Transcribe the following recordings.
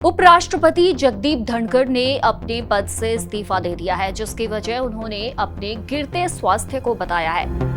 उपराष्ट्रपति जगदीप धनखड़ ने अपने पद से इस्तीफा दे दिया है, जिसकी वजह उन्होंने अपने गिरते स्वास्थ्य को बताया है।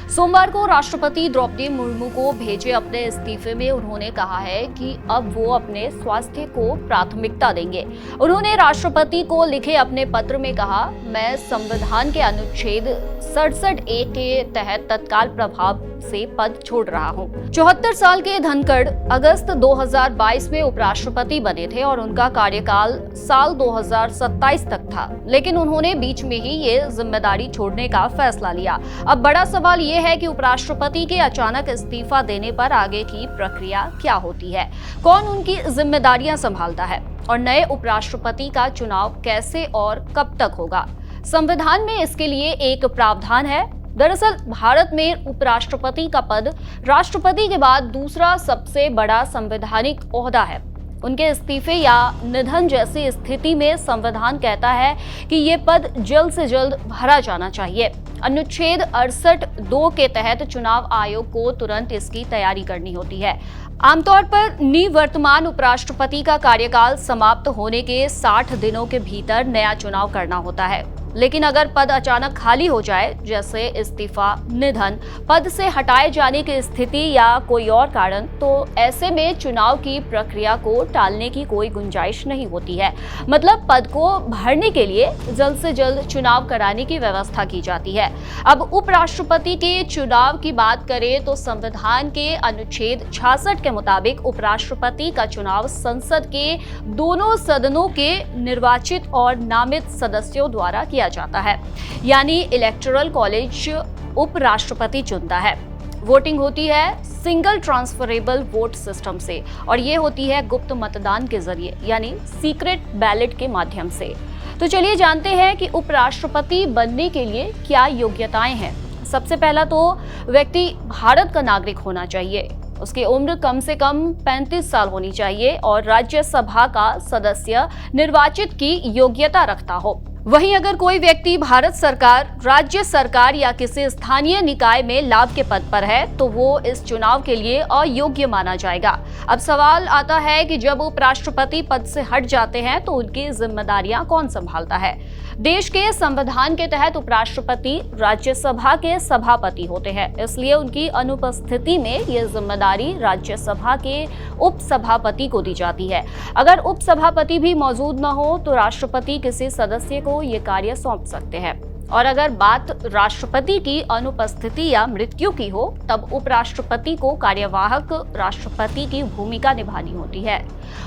सोमवार को राष्ट्रपति द्रौपदी मुर्मू को भेजे अपने इस्तीफे में उन्होंने कहा है कि अब वो अपने स्वास्थ्य को प्राथमिकता देंगे। उन्होंने राष्ट्रपति को लिखे अपने पत्र में कहा, मैं संविधान के अनुच्छेद 67(a) के तहत तत्काल प्रभाव से पद छोड़ रहा हूं। 74 साल के धनखड़ अगस्त 2022 में उपराष्ट्रपति बने थे और उनका कार्यकाल साल 2027 तक था, लेकिन उन्होंने बीच में ही ये जिम्मेदारी छोड़ने का फैसला लिया। अब बड़ा सवाल ये है कि उपराष्ट्रपति के अचानक इस्तीफा देने पर आगे की प्रक्रिया क्या होती है, कौन उनकी जिम्मेदारियां संभालता है और नए उपराष्ट्रपति का चुनाव कैसे और कब तक होगा। संविधान में इसके लिए एक प्रावधान है। दरअसल भारत में उपराष्ट्रपति का पद राष्ट्रपति के बाद दूसरा सबसे बड़ा संवैधानिक ओहदा है। उनके इस्तीफे या निधन जैसी स्थिति में संविधान कहता है कि ये पद जल्द से जल्द भरा जाना चाहिए। अनुच्छेद 68(2) के तहत चुनाव आयोग को तुरंत इसकी तैयारी करनी होती है। आमतौर पर निवर्तमान उपराष्ट्रपति का कार्यकाल समाप्त होने के 60 दिनों के भीतर नया चुनाव करना होता है, लेकिन अगर पद अचानक खाली हो जाए, जैसे इस्तीफा, निधन, पद से हटाए जाने की स्थिति या कोई और कारण, तो ऐसे में चुनाव की प्रक्रिया को टालने की कोई गुंजाइश नहीं होती है। मतलब पद को भरने के लिए जल्द से जल्द चुनाव कराने की व्यवस्था की जाती है। अब उपराष्ट्रपति के चुनाव की बात करें तो संविधान के अनुच्छेद 66 के मुताबिक उपराष्ट्रपति का चुनाव संसद के दोनों सदनों के निर्वाचित और नामित सदस्यों द्वारा किया जाता है, यानी इलेक्टोरल कॉलेज उपराष्ट्रपति चुनता है। वोटिंग होती है सिंगल ट्रांसफरेबल वोट सिस्टम से और ये होती है गुप्त मतदान के जरिए, यानी सीक्रेट बैलेट के माध्यम से। तो चलिए जानते हैं कि उपराष्ट्रपति बनने के लिए क्या योग्यताएं हैं। सबसे पहला तो व्यक्ति भारत का नागरिक होना चाहिए, उसकी उम्र कम से कम 35 साल होनी चाहिए और राज्यसभा का सदस्य निर्वाचित की योग्यता रखता हो। वहीं अगर कोई व्यक्ति भारत सरकार, राज्य सरकार या किसी स्थानीय निकाय में लाभ के पद पर है तो वो इस चुनाव के लिए अयोग्य माना जाएगा। अब सवाल आता है कि जब उपराष्ट्रपति पद से हट जाते हैं तो उनकी जिम्मेदारियां कौन संभालता है। देश के संविधान के तहत उपराष्ट्रपति राज्यसभा के सभापति होते हैं, इसलिए उनकी अनुपस्थिति में ये जिम्मेदारी राज्यसभा के उपसभापति को दी जाती है। अगर उपसभापति भी मौजूद न हो तो राष्ट्रपति किसी सदस्य को ये कार्य सौंप सकते हैं। और अगर बात राष्ट्रपति की अनुपस्थिति या मृत्यु की हो तब उपराष्ट्रपति को कार्यवाहक राष्ट्रपति की भूमिका निभानी होती है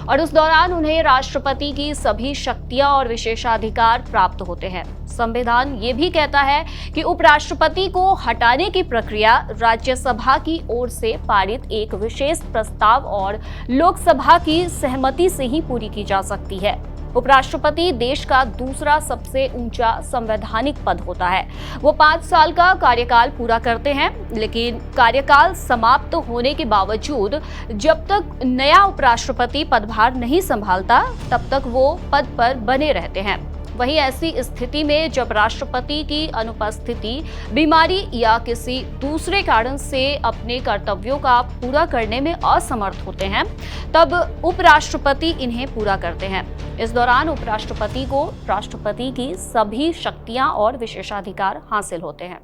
और उस दौरान उन्हें राष्ट्रपति की सभी शक्तियां और विशेषाधिकार प्राप्त होते हैं। संविधान ये भी कहता है कि उपराष्ट्रपति को हटाने की प्रक्रिया राज्यसभा की ओर से पारित एक विशेष प्रस्ताव और लोकसभा की सहमति से ही पूरी की जा सकती है। उपराष्ट्रपति देश का दूसरा सबसे ऊंचा संवैधानिक पद होता है। वो 5 साल का कार्यकाल पूरा करते हैं, लेकिन कार्यकाल समाप्त होने के बावजूद जब तक नया उपराष्ट्रपति पदभार नहीं संभालता तब तक वो पद पर बने रहते हैं। वहीं ऐसी स्थिति में जब राष्ट्रपति की अनुपस्थिति, बीमारी या किसी दूसरे कारण से अपने कर्तव्यों का पूरा करने में असमर्थ होते हैं तब उपराष्ट्रपति इन्हें पूरा करते हैं। इस दौरान उपराष्ट्रपति को राष्ट्रपति की सभी शक्तियां और विशेषाधिकार हासिल होते हैं।